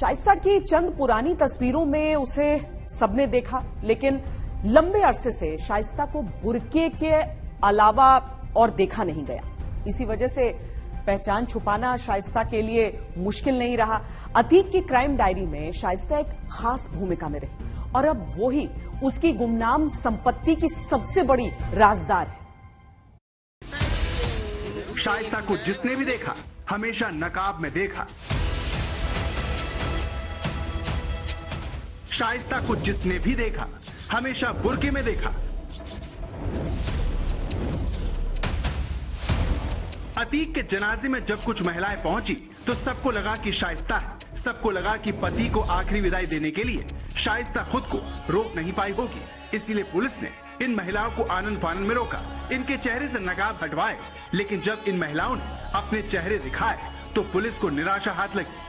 शाइस्ता की चंद पुरानी तस्वीरों में उसे सबने देखा, लेकिन लंबे अरसे से शाइस्ता को बुर्के के अलावा और देखा नहीं गया। इसी वजह से पहचान छुपाना शाइस्ता के लिए मुश्किल नहीं रहा। अतीक की क्राइम डायरी में शाइस्ता एक खास भूमिका में रही और अब वो ही उसकी गुमनाम संपत्ति की सबसे बड़ी राजदार है। शाइस्ता को जिसने भी देखा हमेशा नकाब में देखा। शाइस्ता को जिसने भी देखा हमेशा बुर्के में देखा। अतीक के जनाजे में जब कुछ महिलाएं पहुंची तो सबको लगा कि शाइस्ता है। सबको लगा कि पति को आखिरी विदाई देने के लिए शाइस्ता खुद को रोक नहीं पाई होगी, इसीलिए पुलिस ने इन महिलाओं को आनन फानन में रोका, इनके चेहरे से नकाब हटवाए। लेकिन जब इन महिलाओं ने अपने चेहरे दिखाए तो पुलिस को निराशा हाथ लगी।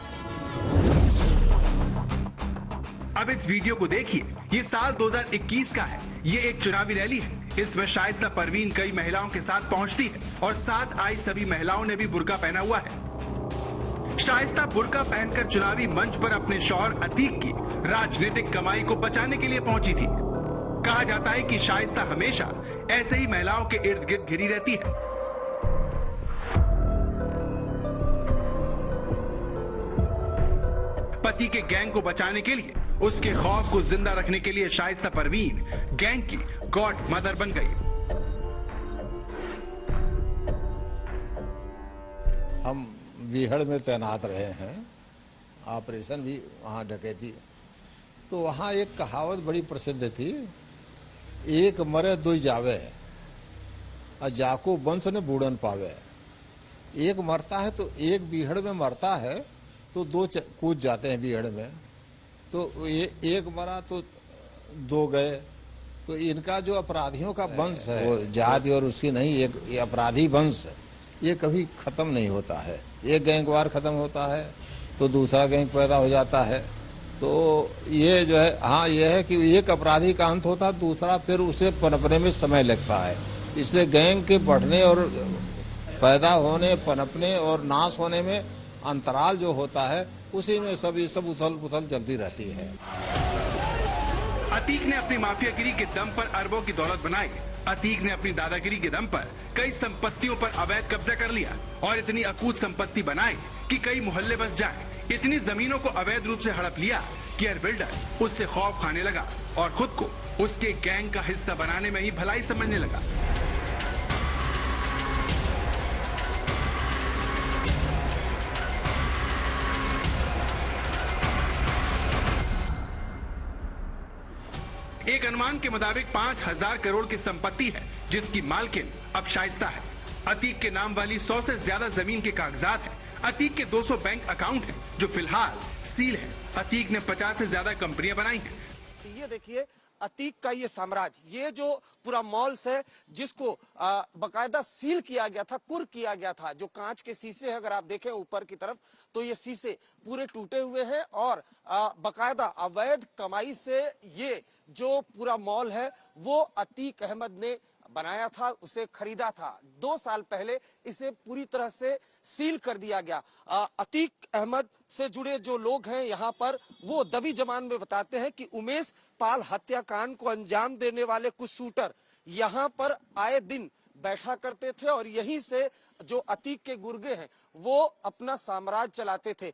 अब इस वीडियो को देखिए। ये साल 2021 का है। ये एक चुनावी रैली है। इसमें शाइस्ता परवीन कई महिलाओं के साथ पहुंचती है और साथ आई सभी महिलाओं ने भी बुर्का पहना हुआ है। शाइस्ता बुर्का पहनकर चुनावी मंच पर अपने शौहर अतीक की राजनीतिक कमाई को बचाने के लिए पहुंची थी। कहा जाता है कि शाइस्ता हमेशा ऐसे ही महिलाओं के इर्द गिर्द घिरी रहती है। पति के गैंग को बचाने के लिए, उसके खौफ को जिंदा रखने के लिए शाइस्ता परवीन गैंग की गॉड मदर बन गई। हम बीहड़ में तैनात रहे हैं, ऑपरेशन भी वहाँ डकैती। तो वहाँ एक कहावत बड़ी प्रसिद्ध थी, एक मरे दो जावे और जाको वंश ने बूढ़न पावे। एक मरता है तो एक बीहड़ में मरता है तो दो कूद जाते हैं बीहड़ में। तो ये एक मरा तो दो गए। तो इनका जो अपराधियों का वंश है वो जाति और उसकी नहीं, एक ये अपराधी वंश ये कभी खत्म नहीं होता है। एक गैंगवार खत्म होता है तो दूसरा गैंग पैदा हो जाता है। तो ये जो है, हाँ ये है कि एक अपराधी का अंत होता है, दूसरा फिर उसे पनपने में समय लगता है। इसलिए गैंग के बढ़ने और पैदा होने, पनपने और नाश होने में अंतराल जो होता है, उसी में ये सब उथल पुथल चलती रहती है। अतीक ने अपनी माफियागिरी के दम पर अरबों की दौलत बनाई। अतीक ने अपनी दादागिरी के दम पर कई संपत्तियों पर अवैध कब्जा कर लिया और इतनी अकूत संपत्ति बनाई कि कई मोहल्ले बस जाए। इतनी जमीनों को अवैध रूप से हड़प लिया कि हर बिल्डर उससे खौफ खाने लगा और खुद को उसके गैंग का हिस्सा बनाने में ही भलाई समझने लगा। एक अनुमान के मुताबिक 5,000 करोड़ की संपत्ति है जिसकी मालकिन अब शाइस्ता है। अतीक के नाम वाली 100 से ज्यादा जमीन के कागजात हैं। अतीक के 200 बैंक अकाउंट हैं जो फिलहाल सील है। अतीक ने 50 से ज्यादा कंपनियां बनाई हैं। ये देखिए अतीक का ये साम्राज्य, ये जो पूरा मॉल्स है जिसको बकायदा सील किया गया था, कुर किया गया था। जो कांच के शीशे हैं, अगर आप देखें ऊपर की तरफ तो ये शीशे पूरे टूटे हुए हैं और बकायदा अवैध कमाई से ये जो पूरा मॉल है वो अतीक अहमद ने बनाया था, उसे खरीदा था। 2 साल पहले इसे पूरी तरह से सील कर दिया गया। अतीक अहमद से जुड़े जो लोग हैं यहाँ पर, वो दबी जबान में बताते हैं कि उमेश पाल हत्याकांड को अंजाम देने वाले कुछ शूटर यहाँ पर आए दिन बैठा करते थे और यहीं से जो अतीक के गुर्गे हैं वो अपना साम्राज्य चलाते थे।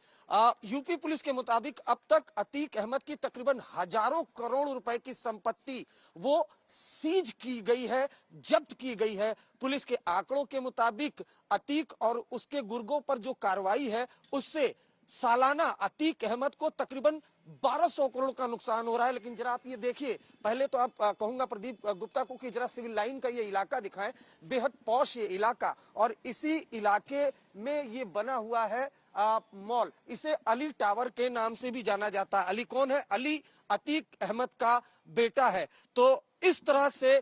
यूपी पुलिस के मुताबिक अब तक अतीक अहमद की तकरीबन हजारों करोड़ रुपए की संपत्ति वो सीज की गई है, जब्त की गई है। पुलिस के आंकड़ों के मुताबिक अतीक और उसके गुर्गों पर जो कार्रवाई है उससे सालाना अतीक अहमद को तकरीबन 1200 करोड़ का नुकसान हो रहा है। लेकिन जरा आप ये देखिए, पहले तो आप कहूंगा प्रदीप गुप्ता को कि जरा सिविल लाइन का ये इलाका दिखाएं। बेहद पॉश ये इलाका और इसी इलाके में ये बना हुआ है मॉल। इसे अली टावर के नाम से भी जाना जाता है। अली कौन है? अली अतीक अहमद का बेटा है। तो इस तरह से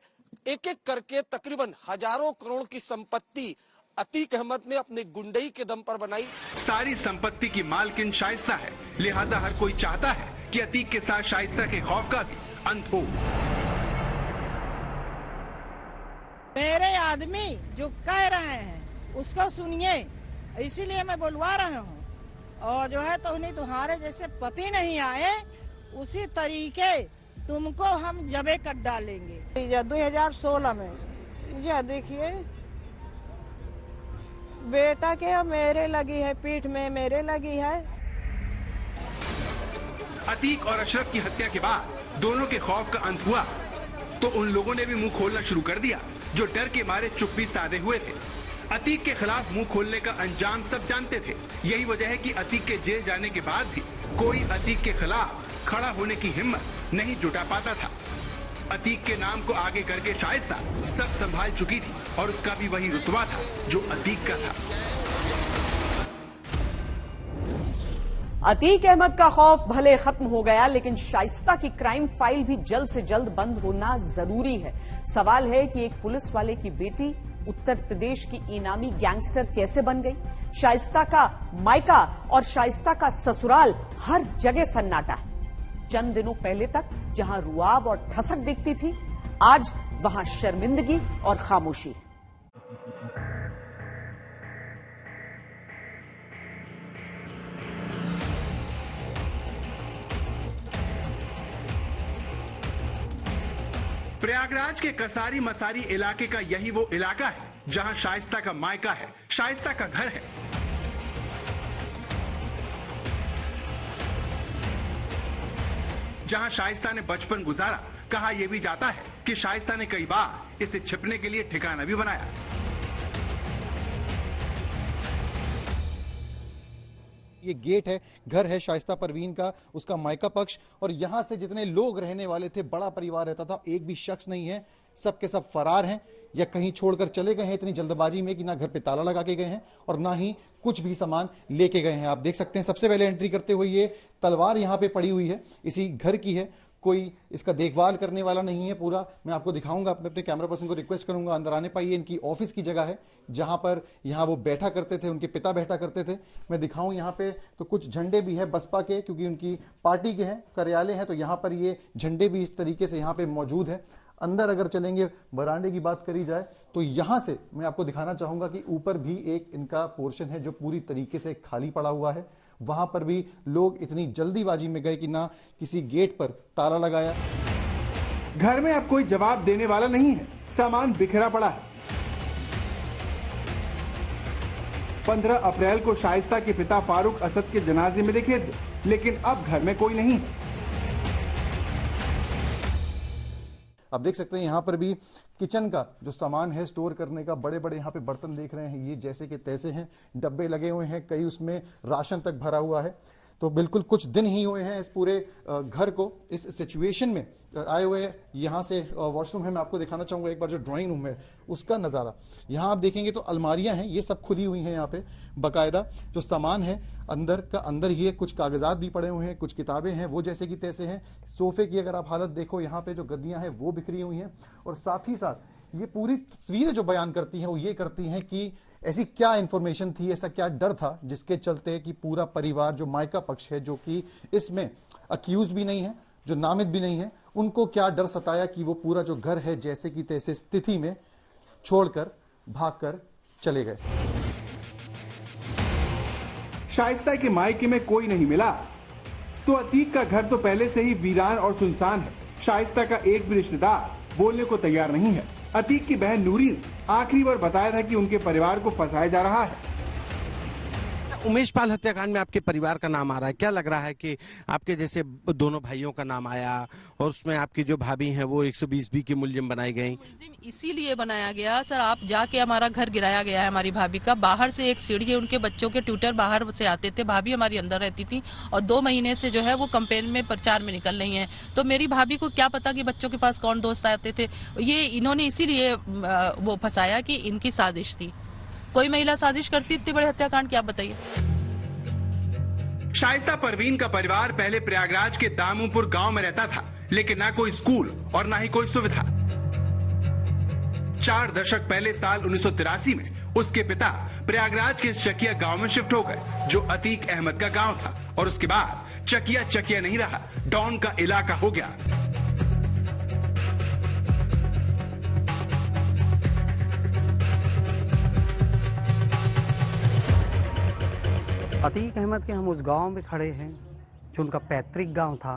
एक एक करके तकरीबन हजारों करोड़ की संपत्ति अतीक अहमद ने अपने गुंडई के दम पर बनाई। सारी संपत्ति की मालकिन शाइस्ता है, लिहाजा हर कोई चाहता है कि अतीक के साथ शाइस्ता के खौफ का भी अंत हो। मेरे आदमी जो कह रहे हैं उसको सुनिए, इसीलिए मैं बुलवा रहा हूँ। और जो है तो उन्हें तुम्हारे जैसे पति नहीं आए उसी तरीके तुमको हम जबे कर डालेंगे। 2016 में ये देखिए बेटा के मेरे लगी है, पीठ में मेरे लगी है। अतीक और अशरफ की हत्या के बाद दोनों के खौफ का अंत हुआ तो उन लोगों ने भी मुंह खोलना शुरू कर दिया जो डर के मारे चुप्पी साधे हुए थे। अतीक के खिलाफ मुंह खोलने का अंजाम सब जानते थे। यही वजह है कि अतीक के जेल जाने के बाद भी कोई अतीक के खिलाफ खड़ा होने की हिम्मत नहीं जुटा पाता था। अतीक के नाम को आगे करके शाइस्ता सब संभाल चुकी थी और उसका भी वही रुतबा था जो अतीक का था। अतीक अहमद का खौफ भले खत्म हो गया, लेकिन शाइस्ता की क्राइम फाइल भी जल्द से जल्द बंद होना जरूरी है। सवाल है कि एक पुलिस वाले की बेटी उत्तर प्रदेश की इनामी गैंगस्टर कैसे बन गई। शाइस्ता का मायका और शाइस्ता का ससुराल हर जगह सन्नाटा है। चंद दिनों पहले तक जहां रुआब और ठसक दिखती थी, आज वहां शर्मिंदगी और खामोशी। प्रयागराज के कसारी मसारी इलाके का यही वो इलाका है जहां शाइस्ता का मायका है, शाइस्ता का घर है। जहां शाइस्ता ने बचपन गुजारा। कहा यह भी जाता है कि शाइस्ता ने कई बार इसे छिपने के लिए ठिकाना भी बनाया। ये गेट है, घर है शाइस्ता परवीन का, उसका मायका पक्ष, और यहां से जितने लोग रहने वाले थे, बड़ा परिवार रहता था, एक भी शख्स नहीं है। सब के सब फरार हैं या कहीं छोड़कर चले गए हैं इतनी जल्दबाजी में कि ना घर पे ताला लगा के गए हैं और ना ही कुछ भी सामान लेके गए हैं। आप देख सकते हैं सबसे पहले एंट्री करते हुए ये तलवार यहाँ पे पड़ी हुई है, इसी घर की है, कोई इसका देखभाल करने वाला नहीं है। पूरा मैं आपको दिखाऊंगा, अपने कैमरा पर्सन को रिक्वेस्ट करूंगा अंदर आने पाइए। इनकी ऑफिस की जगह है जहां पर यहाँ वो बैठा करते थे, उनके पिता बैठा करते थे। मैं दिखाऊं यहाँ पे तो कुछ झंडे भी है बसपा के, क्योंकि उनकी पार्टी के हैं, कार्यालय है, तो यहाँ पर ये झंडे भी इस तरीके से यहाँ पे मौजूद है। अंदर अगर चलेंगे, बरामदे की बात करी जाए तो यहां से मैं आपको दिखाना चाहूंगा कि ऊपर भी एक इनका पोर्शन है जो पूरी तरीके से खाली पड़ा हुआ है। वहां पर भी लोग इतनी जल्दीबाजी में गए कि ना किसी गेट पर ताला लगाया। घर में अब कोई जवाब देने वाला नहीं है, सामान बिखरा पड़ा है। 15 अप्रैल को शाइस्ता के पिता फारूक असद के जनाजे में दिखे थे, लेकिन अब घर में कोई नहीं। आप देख सकते हैं यहाँ पर भी किचन का जो सामान है स्टोर करने का, बड़े बड़े यहाँ पे बर्तन देख रहे हैं, ये जैसे के तैसे हैं, डब्बे लगे हुए हैं, कई उसमें राशन तक भरा हुआ है। तो बिल्कुल कुछ दिन ही हुए हैं इस पूरे घर को इस सिचुएशन में आए हुए। यहाँ से वॉशरूम है, मैं आपको दिखाना चाहूंगा एक बार जो ड्राइंग रूम है उसका नज़ारा। यहाँ आप देखेंगे तो अलमारियां हैं, ये सब खुली हुई हैं। यहाँ पे बाकायदा जो सामान है अंदर का अंदर ही है, कुछ कागजात भी पड़े हुए हैं, कुछ किताबें हैं वो जैसे कि तैसे हैं। सोफे की अगर आप हालत देखो, यहाँ पे जो गद्दियां हैं वो बिखरी हुई हैं। और साथ ही साथ ये पूरी तस्वीरें जो बयान करती हैं वो ये करती हैं कि ऐसी क्या इंफॉर्मेशन थी, ऐसा क्या डर था जिसके चलते कि पूरा परिवार जो मायका पक्ष है, जो कि इसमें अक्यूज्ड भी नहीं है, जो नामित भी नहीं है, उनको क्या डर सताया कि वो पूरा जो घर है जैसे कि तैसे स्थिति में छोड़कर भागकर चले गए। शाइस्ता के मायके में कोई नहीं मिला तो अतीक का घर तो पहले से ही वीरान और सुनसान है। शाइस्ता का एक भी रिश्तेदार बोलने को तैयार नहीं है। अतीक की बहन नूरीन आखिरी बार बताया था कि उनके परिवार को फंसाया जा रहा है। उमेश पाल हत्याकांड में आपके परिवार का नाम आ रहा है, क्या लग रहा है कि आपके जैसे दोनों भाइयों का नाम आया और उसमें आपकी जो भाभी हैं वो 120B की मुलजिम बनाई गई? मुलजिम इसीलिए बनाया गया सर, आप जाके हमारा घर गिराया गया है। हमारी भाभी का बाहर से एक सीढ़ी है, उनके बच्चों के ट्यूटर बाहर से आते थे, भाभी हमारी अंदर रहती थी और 2 महीने से जो है वो कैंपेन में प्रचार में निकल रही है। तो मेरी भाभी को क्या पता कि बच्चों के पास कौन दोस्त आते थे। ये इन्होंने इसीलिए वो फंसाया कि इनकी साजिश थी। कोई महिला साजिश करती इतने बड़े हत्याकांड की, आप बताइए। शाइस्ता परवीन का परिवार पहले प्रयागराज के दामूपुर गांव में रहता था, लेकिन ना कोई स्कूल और ना ही कोई सुविधा। 4 दशक पहले साल 1983 में उसके पिता प्रयागराज के चकिया गांव में शिफ्ट हो गए, जो अतीक अहमद का गांव था। और उसके बाद चकिया नहीं रहा, डॉन का इलाका हो गया। अतीक अहमद के हम उस गांव में खड़े हैं जो उनका पैतृक गांव था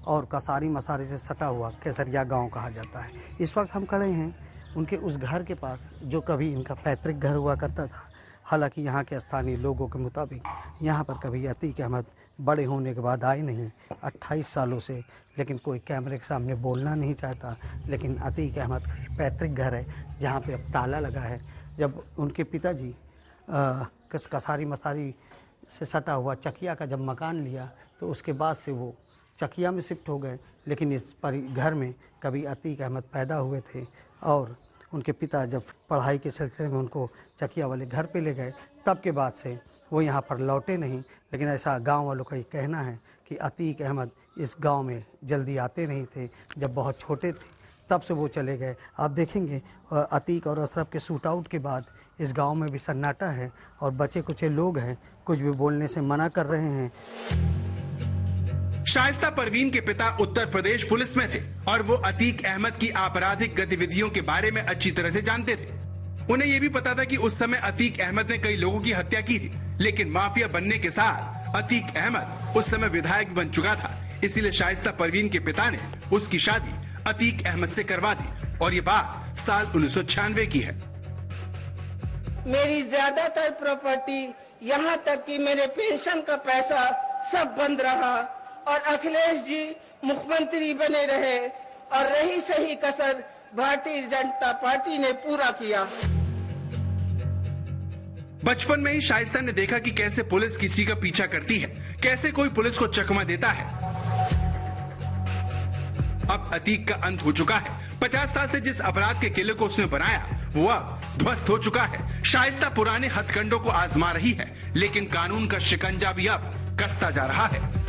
और कसारी मसारे से सटा हुआ केसरिया गांव कहा जाता है। इस वक्त हम खड़े हैं उनके उस घर के पास जो कभी इनका पैतृक घर हुआ करता था। हालांकि यहाँ के स्थानीय लोगों के मुताबिक यहाँ पर कभी अतीक अहमद बड़े होने के बाद आए नहीं 28 सालों से, लेकिन कोई कैमरे के सामने बोलना नहीं चाहता। लेकिन अतीक अहमद का ये पैतृक घर है जहाँ पे अब ताला लगा है। जब उनके पिताजी कसारी मसारी से सटा हुआ चकिया का जब मकान लिया तो उसके बाद से वो चकिया में शिफ्ट हो गए, लेकिन इस घर में कभी अतीक अहमद पैदा हुए थे और उनके पिता जब पढ़ाई के सिलसिले में उनको चकिया वाले घर पे ले गए, तब के बाद से वो यहाँ पर लौटे नहीं। लेकिन ऐसा गांव वालों का ये कहना है कि अतीक अहमद इस गांव में जल्दी आते नहीं थे, जब बहुत छोटे थे तब से वो चले गए। आप देखेंगे अतीक और अशरफ के शूट आउट के बाद इस गांव में भी सन्नाटा है और बचे कुछ लोग हैं कुछ भी बोलने से मना कर रहे हैं। शाइस्ता परवीन के पिता उत्तर प्रदेश पुलिस में थे और वो अतीक अहमद की आपराधिक गतिविधियों के बारे में अच्छी तरह से जानते थे। उन्हें ये भी पता था कि उस समय अतीक अहमद ने कई लोगों की हत्या की थी, लेकिन माफिया बनने के साथ अतीक अहमद उस समय विधायक बन चुका था। इसीलिए शाइस्ता परवीन के पिता ने उसकी शादी अतीक अहमद से करवा दी और ये बात साल 1996 की है। मेरी ज्यादातर प्रॉपर्टी यहाँ तक कि मेरे पेंशन का पैसा सब बंद रहा और अखिलेश जी मुख्यमंत्री बने रहे और रही सही कसर भारतीय जनता पार्टी ने पूरा किया। बचपन में ही शाइस्ता ने देखा कि कैसे पुलिस किसी का पीछा करती है, कैसे कोई पुलिस को चकमा देता है। अब अतीक का अंत हो चुका है। 50 साल से जिस अपराध के किले को उसने बनाया वो अब ध्वस्त हो चुका है। शाइस्ता पुराने हथकंडों को आजमा रही है, लेकिन कानून का शिकंजा भी अब कसता जा रहा है।